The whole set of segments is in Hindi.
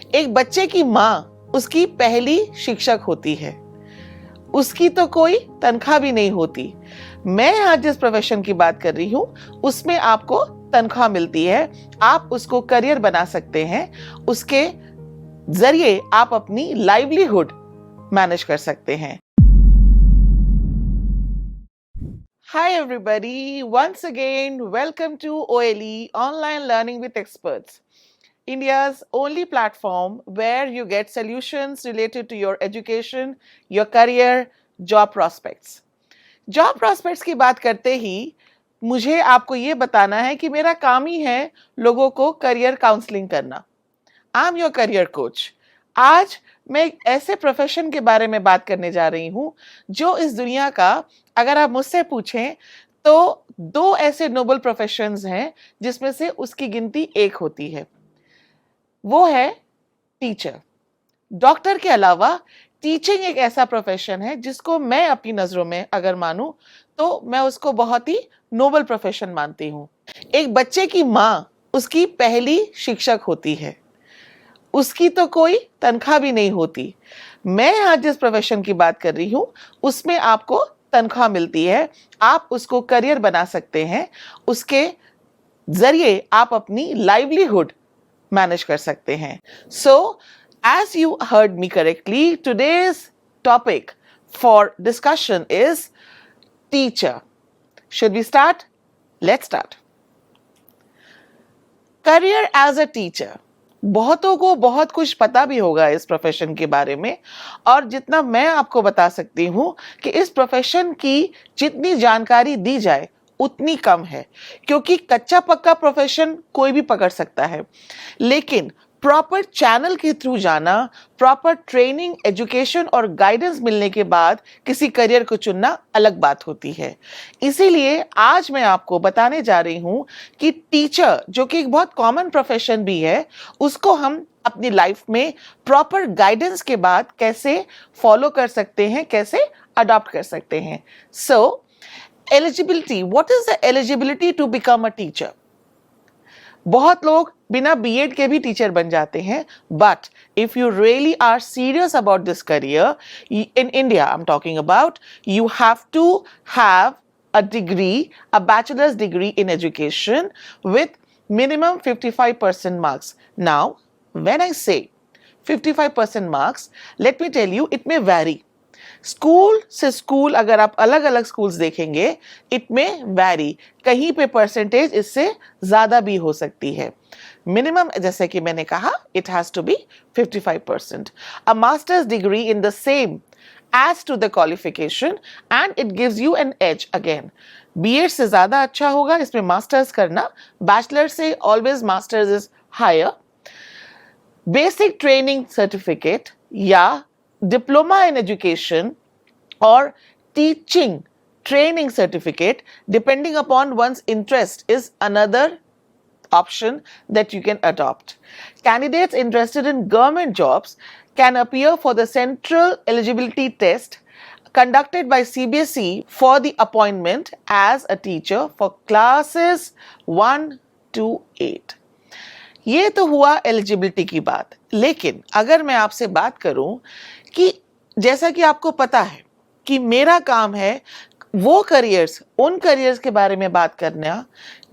एक बच्चे की माँ उसकी पहली शिक्षक होती है। उसकी तो कोई तनख्वाह भी नहीं होती। मैं आज जिस प्रोफेशन की बात कर रही हूँ उसमें आपको तनख्वाह मिलती है, आप उसको करियर बना सकते हैं, उसके जरिए आप अपनी लाइवलीहुड मैनेज कर सकते हैं। Hi everybody, once again welcome to OLE Online Learning with Experts, India's only platform where you get solutions related to your education, your career, job prospects. Job prospects की बात करते ही मुझे आपको ये बताना है कि मेरा काम ही है लोगों को करियर काउंसलिंग करना। I am your career coach. आज मैं एक ऐसे प्रोफेशन के बारे में बात करने जा रही हूं जो इस दुनिया का, अगर आप मुझसे पूछें तो दो ऐसे नोबल प्रोफेशंस हैं जिसमें से उसकी गिनती एक होती है, वो है टीचर। डॉक्टर के अलावा टीचिंग एक ऐसा प्रोफेशन है जिसको मैं अपनी नजरों में अगर मानूं तो मैं उसको बहुत ही नोबल प्रोफेशन मानती हूं। एक बच्चे की माँ उसकी पहली शिक्षक होती है, उसकी तो कोई तनख्वाह भी नहीं होती। मैं आज जिस प्रोफेशन की बात कर रही हूं उसमें आपको तनख्वाह मिलती है, आप उसको करियर बना सकते हैं, उसके जरिए आप अपनी लाइवलीहुड मैनेज कर सकते हैं। सो as you heard me correctly, today's topic for discussion is teacher. Should we start? Let's start. Career as a teacher. बहुतों को बहुत कुछ पता भी होगा इस प्रोफेशन के बारे में, और जितना मैं आपको बता सकती हूं कि इस प्रोफेशन की जितनी जानकारी दी जाए उतनी कम है, क्योंकि कच्चा पक्का प्रोफेशन कोई भी पकड़ सकता है, लेकिन प्रॉपर चैनल के थ्रू जाना, प्रॉपर ट्रेनिंग, एजुकेशन और गाइडेंस मिलने के बाद किसी करियर को चुनना अलग बात होती है। इसीलिए आज मैं आपको बताने जा रही हूं कि टीचर, जो कि एक बहुत कॉमन प्रोफेशन भी है, उसको हम अपनी लाइफ में प्रॉपर गाइडेंस के बाद कैसे फॉलो कर सकते हैं, कैसे अडॉप्ट कर सकते हैं। So eligibility, what is the eligibility to become a teacher? बहुत लोग बिना बीएड के भी टीचर बन जाते हैं, but if you really are serious about this career in India, I am talking about, you have to have a degree, a bachelor's degree in education with minimum 55% marks. Now, when I say 55% marks, let me tell you, it may vary. School से स्कूल अगर आप अलग अलग स्कूल्स देखेंगे, इट में वैरी, कहीं पे परसेंटेज इससे ज्यादा भी हो सकती है। मिनिमम, जैसे कि मैंने कहा, it has to be 55%। A master's degree in the same adds to the qualification and it gives you an edge again. BEd से ज्यादा अच्छा होगा इसमें मास्टर्स करना, बैचलर से always masters is higher. Basic training certificate या diploma in education or teaching training certificate, depending upon one's interest, is another option that you can adopt. Candidates interested in government jobs can appear for the central eligibility test conducted by CBSE for the appointment as a teacher for classes 1 to 8. ये तो हुआ एलिजिबिलिटी की बात, लेकिन अगर मैं आपसे बात करूं कि जैसा कि आपको पता है कि मेरा काम है वो करियर्स, उन करियर्स के बारे में बात करना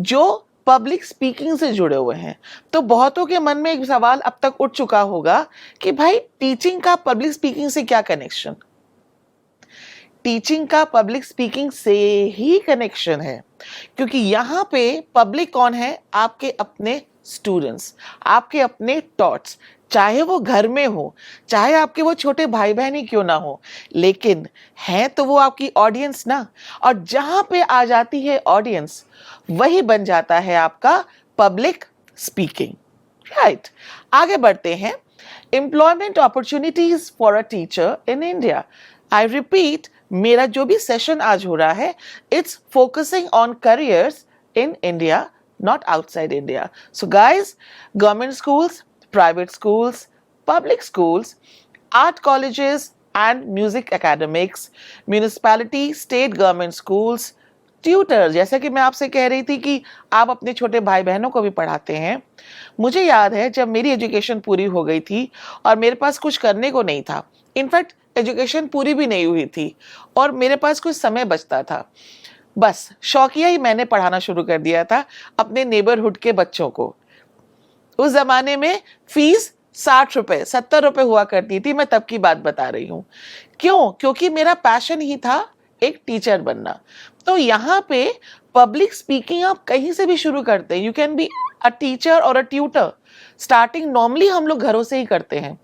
जो पब्लिक स्पीकिंग से जुड़े हुए हैं, तो बहुतों के मन में एक सवाल अब तक उठ चुका होगा कि भाई टीचिंग का पब्लिक स्पीकिंग से क्या कनेक्शन? टीचिंग का पब्लिक स्पीकिंग से ही कनेक्शन है, क्योंकि यहाँ पे पब्लिक कौन है? आपके अपने स्टूडेंट्स, आपके अपने टॉट्स, चाहे वो घर में हो, चाहे आपके वो छोटे भाई बहन ही क्यों ना हो, लेकिन है तो वो आपकी ऑडियंस ना। और जहां पे आ जाती है ऑडियंस, वही बन जाता है आपका पब्लिक स्पीकिंग, राइट? आगे बढ़ते हैं। Employment opportunities for a teacher in India. I repeat, मेरा जो भी सेशन आज हो रहा है, it's focusing on careers in India, not outside India. So guys, government schools, private schools, public schools, art colleges and music academics, municipality, state government schools, tutor, जैसा कि मैं आपसे कह रही थी कि आप अपने छोटे भाई बहनों को भी पढ़ाते हैं। मुझे याद है जब मेरी एजुकेशन पूरी हो गई थी और मेरे पास कुछ करने को नहीं था, इनफैक्ट एजुकेशन पूरी भी नहीं हुई थी और मेरे पास कुछ समय बचता था, बस शौकिया ही मैंने पढ़ाना शुरू कर दिया था अपने नेबरहुड के बच्चों को। उस जमाने में फीस 60 रुपए 70 रुपए हुआ करती थी, मैं तब की बात बता रही हूँ। क्यों? क्योंकि मेरा पैशन ही था एक टीचर बनना। तो यहाँ पे पब्लिक स्पीकिंग आप कहीं से भी शुरू करते हैं, you can be a teacher और अ ट्यूटर। स्टार्टिंग नॉर्मली हम लोग घरों से ही करते हैं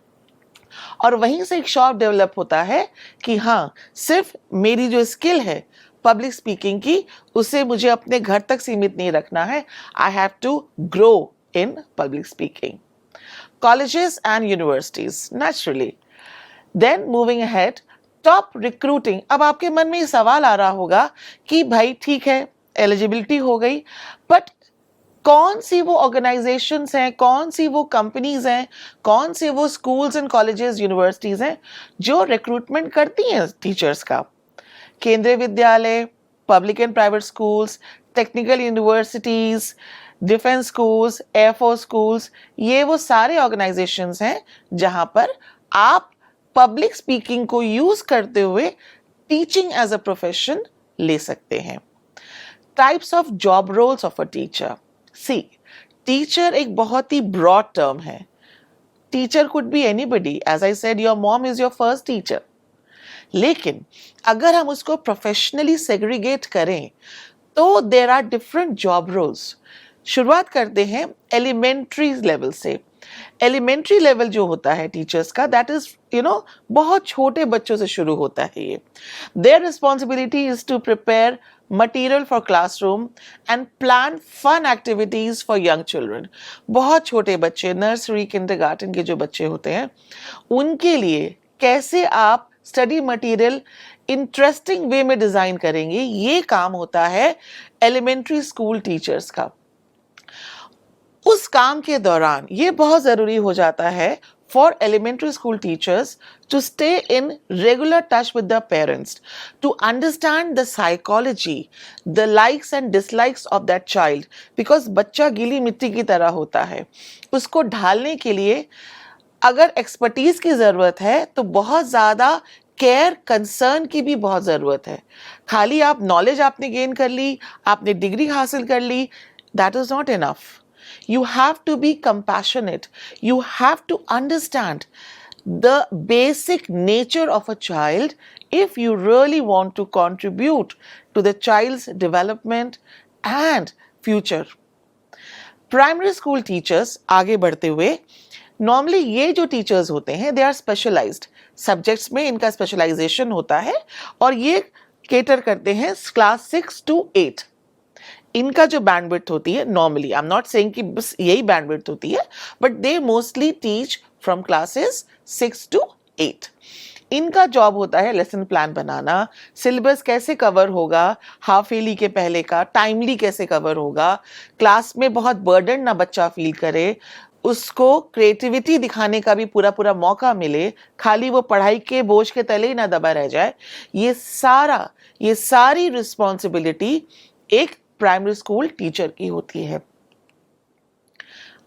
और वहीं से एक शौक डेवलप होता है कि हाँ, सिर्फ मेरी जो स्किल है पब्लिक स्पीकिंग की, उसे मुझे अपने घर तक सीमित नहीं रखना है। I have to grow in public speaking. Colleges and universities, naturally. Then moving ahead, top recruiting. अब आपके मन में ये सवाल आ रहा होगा कि भाई ठीक है, एलिजिबिलिटी हो गई, बट कौन सी वो ऑर्गेनाइजेशंस हैं, कौन सी वो कंपनीज हैं, कौन से वो स्कूल्स एंड कॉलेजेस यूनिवर्सिटीज हैं जो रिक्रूटमेंट करती हैं टीचर्स का? केंद्रीय विद्यालय, public and private schools, technical universities, defence schools, air force schools, ये वो सारे ऑर्गेनाइजेशंस हैं जहां पर आप पब्लिक स्पीकिंग को यूज करते हुए टीचिंग एज अ प्रोफेशन ले सकते हैं। Types of job roles of a teacher. See, teacher एक बहुत ही ब्रॉड टर्म है। Teacher could be anybody, as I said your mom is your first teacher. लेकिन अगर हम उसको प्रोफेशनली सेग्रीगेट करें तो there are different job roles. शुरुआत करते हैं एलिमेंट्री लेवल से। एलिमेंट्री लेवल जो होता है टीचर्स का, दैट इज बहुत छोटे बच्चों से शुरू होता है ये। Their responsibility is to prepare material for classroom and plan fun activities for young children. बहुत छोटे बच्चे, नर्सरी किंडरगार्टन के जो बच्चे होते हैं, उनके लिए कैसे आप स्टडी मटेरियल इंटरेस्टिंग वे में डिजाइन करेंगे, ये काम होता है एलिमेंट्री स्कूल टीचर्स का। उस काम के दौरान ये बहुत जरूरी हो जाता है for elementary school teachers to stay in regular touch with their parents, to understand the psychology, the likes and dislikes of that child, because बच्चा गीली मिट्टी की तरह होता है। उसको ढालने के लिए अगर एक्सपर्टीज की जरूरत है तो बहुत ज्यादा केयर, कंसर्न की भी बहुत जरूरत है। खाली आप नॉलेज आपने गेन कर ली, आपने डिग्री हासिल कर ली, that is not enough. You have to be compassionate. You have to understand the basic nature of a child if you really want to contribute to the child's development and future. Primary school teachers, आगे बढ़ते हुए, normally ये जो teachers होते हैं, they are specialized. Subjects में इनका specialization होता है और ये cater करते हैं class 6 to 8. इनका जो बैंडविड्थ होती है, normally I am not saying कि बस यही बैंडविड्थ होती है, but they mostly teach from classes 6 to 8। इनका जॉब होता है लेसन प्लान बनाना, सिलेबस कैसे कवर होगा, हाफ ईयरली के पहले का टाइमली कैसे कवर होगा, क्लास में बहुत बर्डन ना बच्चा फील करे, उसको क्रिएटिविटी दिखाने का भी पूरा पूरा मौका मिले, खाली वो पढ़ाई के बोझ के तले ही ना दबा रह जाए। ये सारी रिस्पॉन्सिबिलिटी एक प्राइमरी स्कूल टीचर की होती है।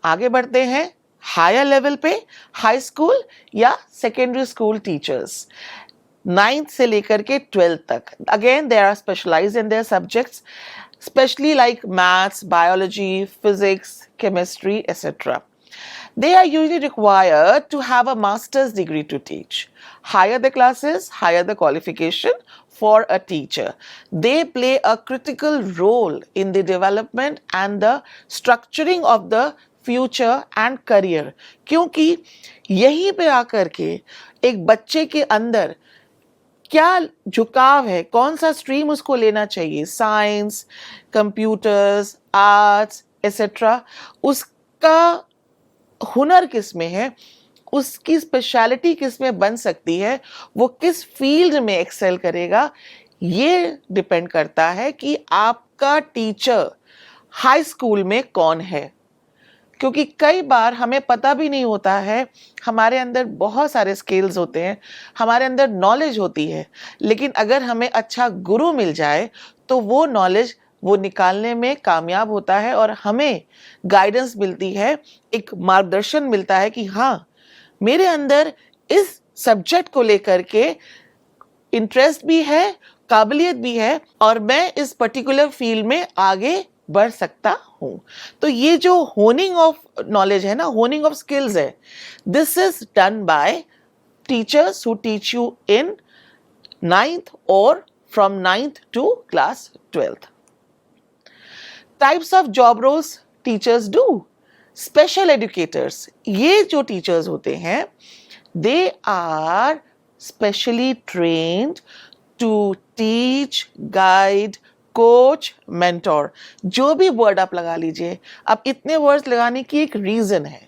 आगे बढ़ते हैं हायर लेवल पे, हाई स्कूल या सेकेंडरी स्कूल टीचर्स, 9th से लेकर के 12th तक। Again they are specialised in their subjects, specially like maths, biology, physics, chemistry etcetera. They are usually required to have a master's degree to teach. Higher the classes, higher the qualification for a teacher. They play a critical role in the development and the structuring of the future and career. क्योंकि यहीं पे आकर के एक बच्चे के अंदर क्या झुकाव है, कौन सा स्ट्रीम उसको लेना चाहिए, साइंस, कंप्यूटर्स, आर्ट्स एसेट्रा, उसका हुनर किस में है, उसकी स्पेशलिटी किस में बन सकती है, वो किस फील्ड में एक्सेल करेगा, ये डिपेंड करता है कि आपका टीचर हाई स्कूल में कौन है। क्योंकि कई बार हमें पता भी नहीं होता है, हमारे अंदर बहुत सारे स्किल्स होते हैं, हमारे अंदर नॉलेज होती है, लेकिन अगर हमें अच्छा गुरु मिल जाए तो वो नॉलेज वो निकालने में कामयाब होता है और हमें गाइडेंस मिलती है, एक मार्गदर्शन मिलता है कि हाँ, मेरे अंदर इस सब्जेक्ट को लेकर के इंटरेस्ट भी है, काबिलियत भी है और मैं इस पर्टिकुलर फील्ड में आगे बढ़ सकता हूँ। तो ये जो होनिंग ऑफ नॉलेज है ना, होनिंग ऑफ स्किल्स है, this is done by teachers who teach you in 9th और from 9th to class 12th. Types of job roles teachers do. Special educators, ये जो teachers होते हैं, they are specially trained to teach, guide, coach, mentor. जो भी word आप लगा लीजिए, अब इतने words लगाने की एक reason है.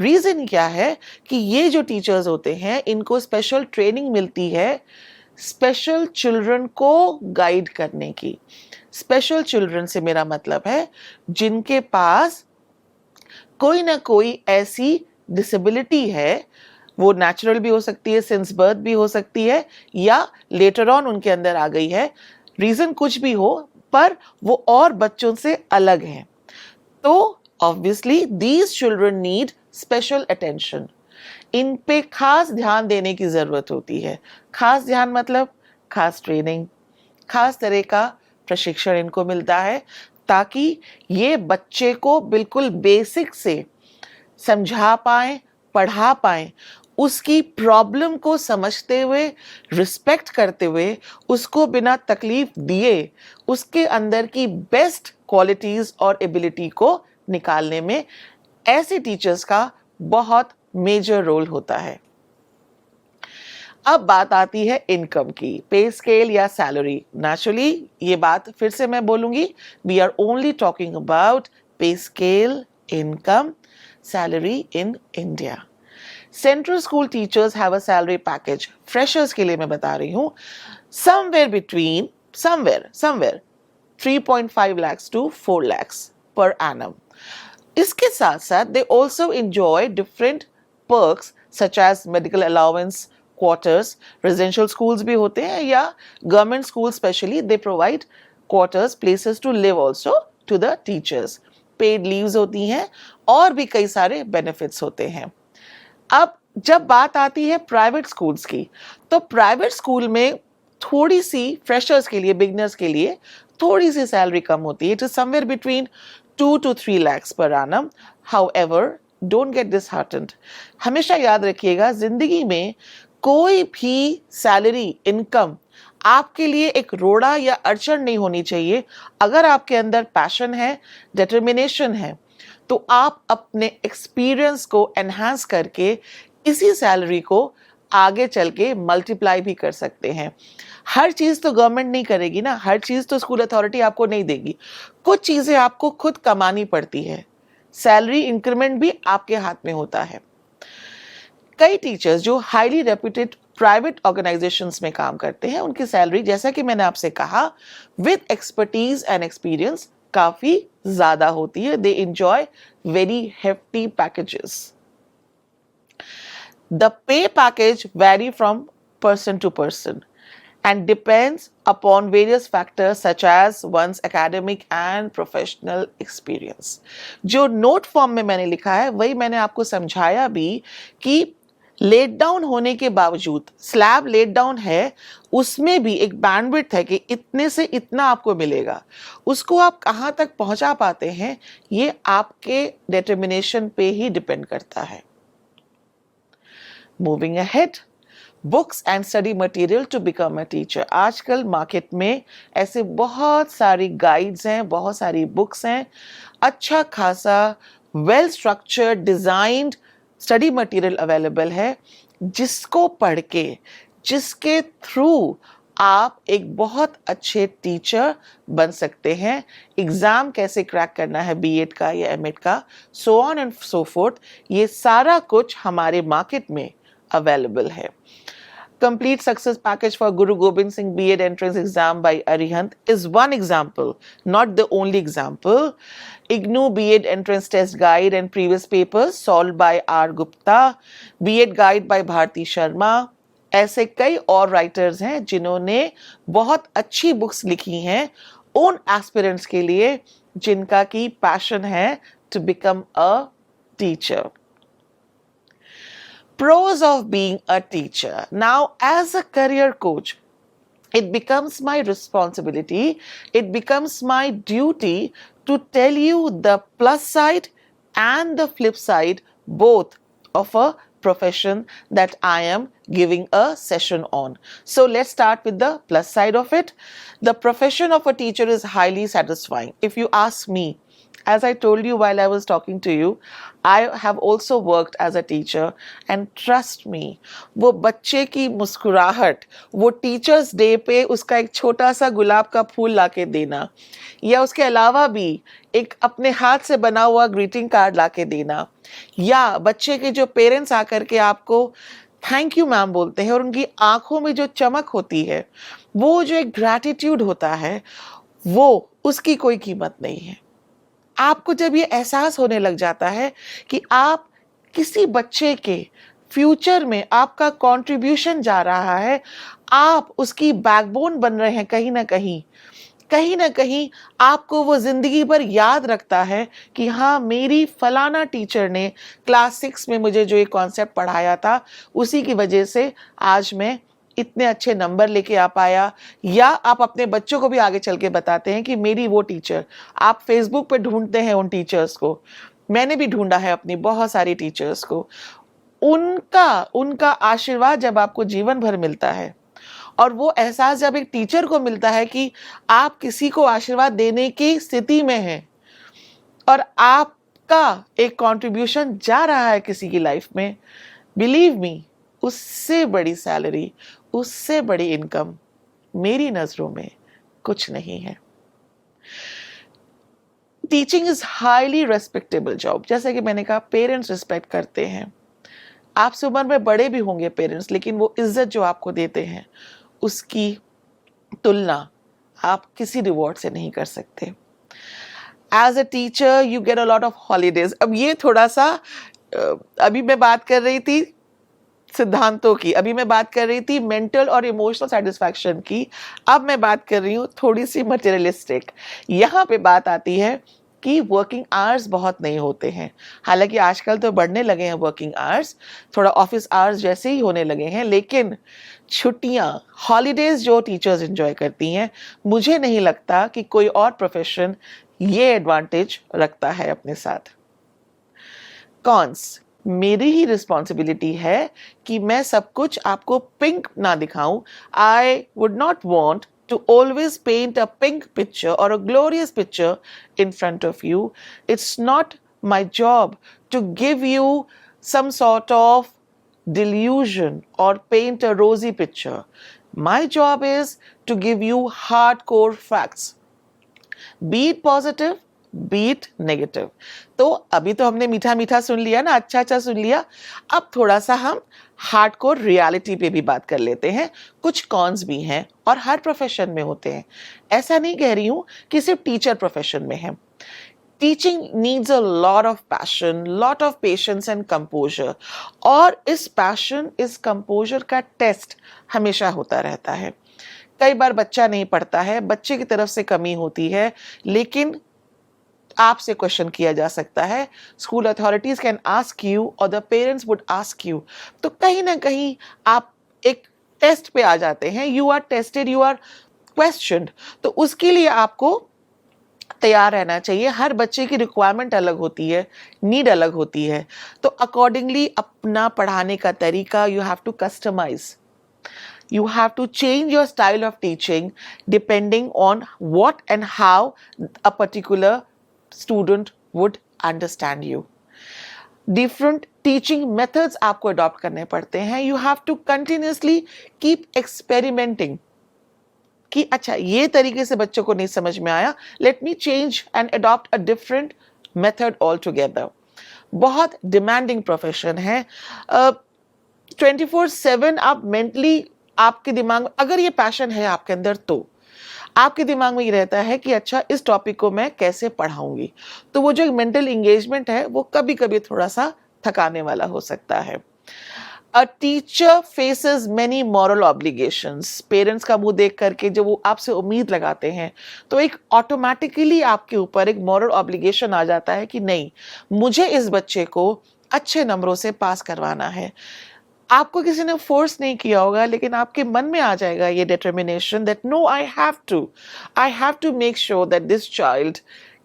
रीजन क्या है कि ये जो टीचर्स होते हैं इनको स्पेशल ट्रेनिंग मिलती है स्पेशल चिल्ड्रन को गाइड करने की। स्पेशल चिल्ड्रन से मेरा मतलब है जिनके पास कोई ना कोई ऐसी डिसेबिलिटी है, वो नेचुरल भी हो सकती है, सिंस बर्थ भी हो सकती है, या लेटर ऑन उनके अंदर आ गई है, रीजन कुछ भी हो, पर वो और बच्चों से अलग हैं। तो obviously these children need special attention. इन पे खास ध्यान देने की जरूरत होती है। खास ध्यान मतलब खास ट्रेनिंग, खास तरह का प्रशिक्षण इनको मिलता है ताकि ये बच्चे को बिल्कुल बेसिक से समझा पाए, पढ़ा पाए, उसकी प्रॉब्लम को समझते हुए, रिस्पेक्ट करते हुए, उसको बिना तकलीफ दिए उसके अंदर की बेस्ट क्वालिटीज और एबिलिटी को निकालने में ऐसे टीचर्स का बहुत मेजर रोल होता है। अब बात आती है इनकम की, पे स्केल या सैलरी। नेचुरली ये बात फिर से मैं बोलूंगी, we are only talking about pay scale, income, salary in India. Central school teachers have a salary package. Freshers के लिए मैं बता रही हूँ, somewhere between somewhere 3.5 lakhs to 4 lakhs per annum. इसके साथ साथ they also enjoy different perks such as medical allowance, quarters, residential schools भी होते हैं या government schools specially they provide quarters, places to live also to the teachers. Paid leaves होती हैं और भी कई सारे benefits होते हैं। अब जब बात आती है प्राइवेट स्कूल्स की, तो प्राइवेट स्कूल में थोड़ी सी फ्रेशर्स के लिए, बिगनर्स के लिए थोड़ी सी सैलरी कम होती है। It is somewhere between 2 to 3 lakhs per annum. However, don't get disheartened. हमेशा याद रखिएगा, जिंदगी में कोई भी सैलरी, इनकम आपके लिए एक रोड़ा या अड़चन नहीं होनी चाहिए। अगर आपके अंदर पैशन है, डिटर्मिनेशन है, तो आप अपने एक्सपीरियंस को एनहांस करके इसी सैलरी को आगे चल के मल्टीप्लाई भी कर सकते हैं। हर चीज तो गवर्नमेंट नहीं करेगी ना, हर चीज तो स्कूल अथॉरिटी आपको नहीं देगी, कुछ चीजें आपको खुद कमानी पड़ती है। सैलरी इंक्रीमेंट भी आपके हाथ में होता है। कई टीचर्स जो हाईली रेप्यूटेड प्राइवेट ऑर्गेनाइजेशंस में काम करते हैं, उनकी सैलरी, जैसा कि मैंने आपसे कहा, विद एक्सपर्टीज एंड एक्सपीरियंस काफी ज्यादा होती है। They enjoy very hefty packages. The pay package vary from person to person and depends upon various factors such as one's academic and professional experience. जो नोट फॉर्म में मैंने लिखा है वही मैंने आपको समझाया भी कि लेट डाउन होने के बावजूद, स्लैब लेट डाउन है, उसमें भी एक बैंडविड्थ है कि इतने से इतना आपको मिलेगा। उसको आप कहाँ तक पहुंचा पाते हैं ये आपके डिटर्मिनेशन पे ही डिपेंड करता है। Moving ahead, books and study material to become a teacher. आजकल मार्केट में ऐसे बहुत सारी गाइड्स हैं, बहुत सारी बुक्स हैं, अच्छा खासा well structured designed study material available है, जिसको पढ़ के, जिसके थ्रू आप एक बहुत अच्छे टीचर बन सकते हैं। एग्जाम कैसे क्रैक करना है बीएड का या एमएड का, so on and so fourth, ये सारा कुछ हमारे मार्केट में अवेलेबल है। Complete success package for Guru Gobind Singh B.Ed entrance exam by Arihant is one example, not the only example. IGNOU B.Ed entrance test guide and previous papers solved by R. Gupta, B.Ed guide by Bharti Sharma. ऐसे कई और राइटर्स हैं जिन्होंने बहुत अच्छी बुक्स लिखी हैं उन एस्पिरेंट्स के लिए जिनका की पैशन है to become a teacher. Pros of being a teacher. Now, as a career coach, it becomes my responsibility, it becomes my duty to tell you the plus side and the flip side, both of a profession that I am giving a session on. So let's start with the plus side of it. The profession of a teacher is highly satisfying. If you ask me, as I told you while I was talking to you, I have also worked as a teacher, and trust me, वो बच्चे की मुस्कुराहट, वो टीचर्स डे पे उसका एक छोटा सा गुलाब का फूल लाके देना, या उसके अलावा भी एक अपने हाथ से बना हुआ ग्रीटिंग कार्ड लाके देना, या बच्चे के जो पेरेंट्स आकर के आपको थैंक यू मैम बोलते हैं और उनकी आंखों में जो चमक होती है, वो जो एक ग्रैटिट्यूड होता है, वो उसकी कोई कीमत नहीं है. आपको जब ये एहसास होने लग जाता है कि आप किसी बच्चे के फ्यूचर में आपका कंट्रीब्यूशन जा रहा है, आप उसकी बैकबोन बन रहे हैं, कहीं ना कहीं आपको वो जिंदगी भर याद रखता है कि हाँ, मेरी फलाना टीचर ने क्लास 6 में मुझे जो ये कॉन्सेप्ट पढ़ाया था, उसी की वजह से आज मैं इतने अच्छे नंबर लेके आ पाया. या आप अपने बच्चों को भी आगे चल के बताते हैं कि मेरी वो टीचर, आप फेसबुक पे ढूंढते हैं उन टीचर्स को, मैंने भी ढूंढा है अपनी बहुत सारी टीचर्स को, उनका आशीर्वाद जब आपको जीवन भर मिलता है, और वो एहसास जब एक टीचर को मिलता है कि आप किसी को आशीर्वाद देने की स्थिति में हैं और आपका एक कंट्रीब्यूशन जा रहा है किसी की लाइफ में, बिलीव मी, उससे बड़ी सैलरी, उससे बड़ी इनकम मेरी नजरों में कुछ नहीं है. Teaching is highly respectable job. जैसे कि मैंने कहा, पेरेंट्स रिस्पेक्ट करते हैं. आपसे उम्र में बड़े भी होंगे पेरेंट्स, लेकिन वो इज्जत जो आपको देते हैं, उसकी तुलना आप किसी रिवॉर्ड से नहीं कर सकते. As a teacher you get a lot of holidays. अब ये थोड़ा सा, अभी मैं बात कर रही थी सिद्धांतों की, अभी मैं बात कर रही थी मेंटल और इमोशनल सेटिस्फैक्शन की, अब मैं बात कर रही हूँ थोड़ी सी मटेरियलिस्टिक. यहाँ पे बात आती है कि वर्किंग आवर्स बहुत नहीं होते हैं. हालांकि आजकल तो बढ़ने लगे हैं वर्किंग आवर्स, थोड़ा ऑफिस आवर्स जैसे ही होने लगे हैं, लेकिन छुट्टियां, हॉलीडेज जो टीचर्स एंजॉय करती हैं, मुझे नहीं लगता कि कोई और प्रोफेशन ये एडवांटेज रखता है अपने साथ. कॉन्स, मेरी ही रिस्पॉन्सिबिलिटी है कि मैं सब कुछ आपको पिंक ना दिखाऊं. I would not want to always paint a pink picture or a glorious picture in front of you. It's not my job to give you some sort of delusion or paint a rosy picture. My job is to give you hardcore facts. Be it positive, be it negative. तो अभी तो हमने मीठा मीठा सुन लिया ना, अच्छा अच्छा सुन लिया. अब थोड़ा सा हम हार्डकोर रियलिटी पे भी बात कर लेते हैं. कुछ कॉन्स भी हैं और हर प्रोफेशन में होते हैं. ऐसा नहीं कह रही हूं कि सिर्फ टीचर प्रोफेशन में है. Teaching needs a lot of passion, lot of patience and composer. और इस पैशन, इस कंपोजर का टेस्ट हमेशा होता रहता है. कई बार बच्चा नहीं पढ़ता है, बच्चे की तरफ से कमी होती है, लेकिन आपसे क्वेश्चन किया जा सकता है. School authorities can ask you or the parents would ask you. तो कहीं ना कहीं आप एक टेस्ट पे आ जाते हैं. You are tested, you are questioned. तो उसके लिए आपको तैयार रहना चाहिए. हर बच्चे की रिक्वायरमेंट अलग होती है, नीड अलग होती है. तो अकॉर्डिंगली अपना पढ़ाने का तरीका you have to customise. You have to change your style of teaching depending on what and how a particular student would understand you. Different teaching methods आपको adopt करने पड़ते हैं. You have to continuously keep experimenting. कि अच्छा, ये तरीके से बच्चों को नहीं समझ में आया, let me change and adopt a different method altogether. बहुत demanding profession है. 24/7 आप mentally, आपके दिमाग में अगर ये पैशन है आपके अंदर, तो आपके दिमाग में ये रहता है कि अच्छा, इस टॉपिक को मैं कैसे पढ़ाऊंगी. तो वो जो एक मेंटल एंगेजमेंट है, वो कभी कभी थोड़ा सा थकाने वाला हो सकता है. A teacher faces many moral obligations. Parents का मुंह देख करके जब वो आपसे उम्मीद लगाते हैं तो एक ऑटोमेटिकली आपके ऊपर एक मॉरल ऑब्लिगेशन आ जाता है कि नहीं, मुझे इस बच्चे को अच्छे नंबरों से पास करवाना है. आपको किसी ने फोर्स नहीं किया होगा, लेकिन आपके मन में आ जाएगा ये determination that no, I have to make sure that this child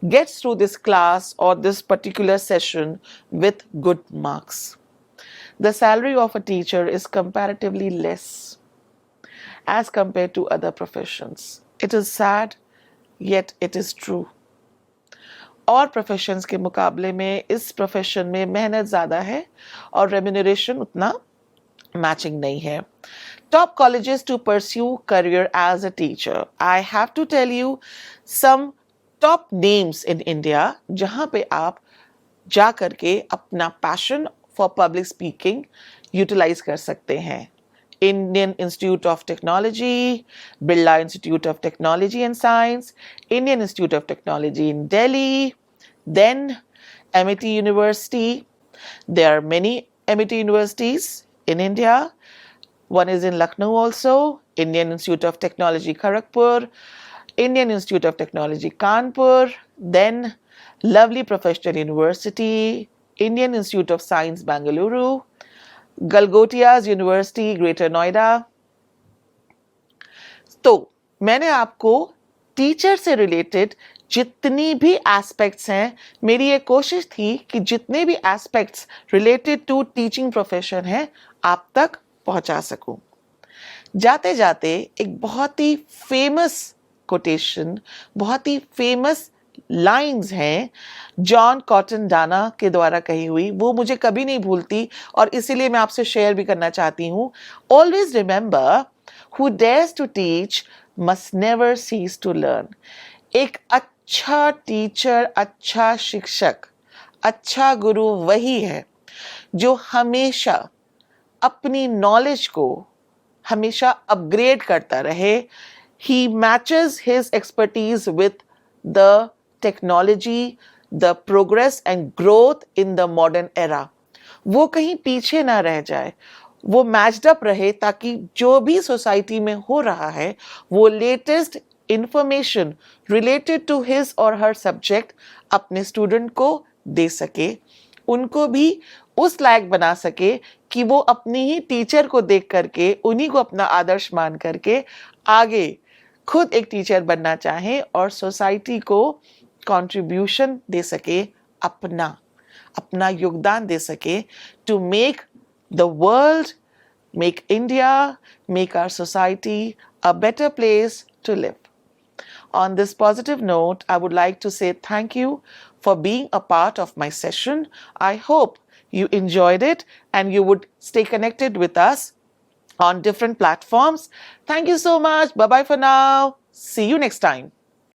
gets through this class or this particular session with good marks. The salary of a teacher is comparatively less as compared to other professions. It is sad, yet it is true. और प्रोफेशंस के मुकाबले में इस प्रोफेशन में मेहनत ज़्यादा है और रेम्यूनरेशन उतना मैचिंग नहीं है. Top colleges to pursue career as a teacher. I have to tell you some top names in India जहाँ पे आप जा करके अपना passion for public speaking utilise कर सकते हैं. Indian Institute of Technology, Birla Institute of Technology and Science, Indian Institute of Technology in Delhi, then MIT University. There are many MIT universities in India. One is in Lucknow also, Indian Institute of Technology Kharagpur, Indian Institute of Technology Kanpur, then lovely Professional University, Indian Institute of Science Bangalore, Galgotias university greater Noida. तो मैंने आपको टीचर से रिलेटेड जितनी भी एस्पेक्ट्स हैं, मेरी ये कोशिश थी कि जितने भी aspects related to teaching profession है आप तक पहुंचा सकूं. जाते जाते एक बहुत ही फेमस कोटेशन, बहुत ही फेमस लाइंस हैं जॉन कॉटन डाना के द्वारा कही हुई, वो मुझे कभी नहीं भूलती और इसीलिए मैं आपसे शेयर भी करना चाहती हूँ. Always remember, who dares to teach must never cease to learn. एक अच्छा टीचर, अच्छा शिक्षक, अच्छा गुरु वही है जो हमेशा अपनी नॉलेज को हमेशा अपग्रेड करता रहे. He matches his expertise with the technology, the progress and growth in the modern era. वो कहीं पीछे ना रह जाए, वो मैच्ड अप रहे ताकि जो भी सोसाइटी में हो रहा है वो latest information related to his और हर सब्जेक्ट अपने स्टूडेंट को दे सके, उनको भी उस लायक बना सके कि वो अपनी ही टीचर को देख करके, उन्हीं को अपना आदर्श मान करके आगे खुद एक टीचर बनना चाहे और सोसाइटी को कंट्रीब्यूशन दे सके, अपना योगदान दे सके, to make the world, make India, make our society a better place to live. On this positive note, I would like to say thank you for being a part of my session. I hope you enjoyed it and you would stay connected with us on different platforms. Thank you so much. Bye-bye for now. See you next time.